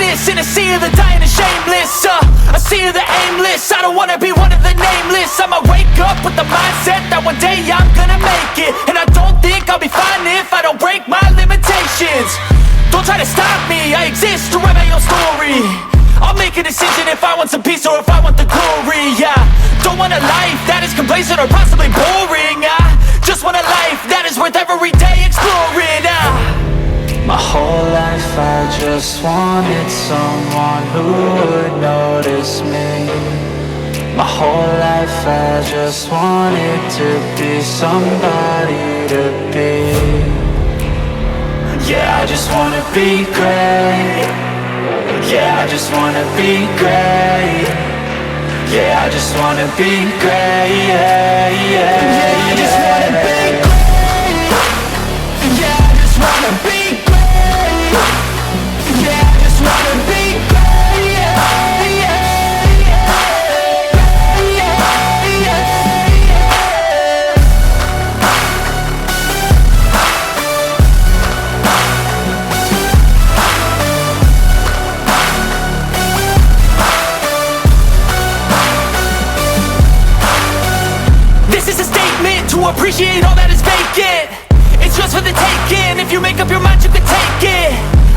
this in a sea of the dying and shameless, a sea of the aimless. I don't wanna be one of the nameless. I'ma wake up with the mindset that one day I'm gonna make it. And I don't think I'll be fine if I don't break my limitations. Don't try to stop me, I exist to write my own story. I'll make a decision if I want some peace or if I want the glory. Yeah, don't want a life that is complacent or possibly boring. I just want a life that is worth every day exploring. My whole life I just wanted someone who would notice me. My whole life I just wanted to be somebody to be. Yeah, I just wanna be great. Yeah, I just wanna be great. Yeah, I just wanna be great. Yeah, I just wanna be great. Yeah, I just wanna be great. Yeah, I just wanna be great. To appreciate all that is vacant, it's just for the taking. If you make up your mind, you can take it.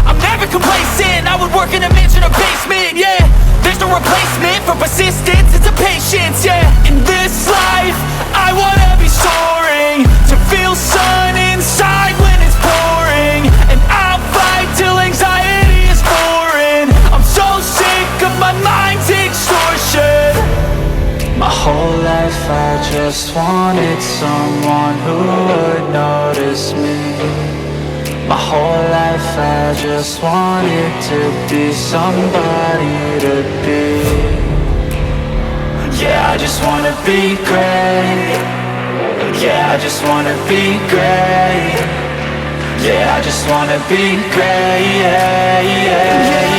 I'm never complacent, I would work in a mansion or basement, yeah. There's no replacement for persistence, it's a patience, yeah. In this life, I wanna be soaring, to feel sun inside when it's pouring. And I'll fight till anxiety is foreign. I'm so sick of my mind's extortion. My whole life I just wanted someone who would notice me. My whole life I just wanted to be somebody to be. Yeah, I just wanna be great. Yeah, I just wanna be great. Yeah, I just wanna be great. Yeah,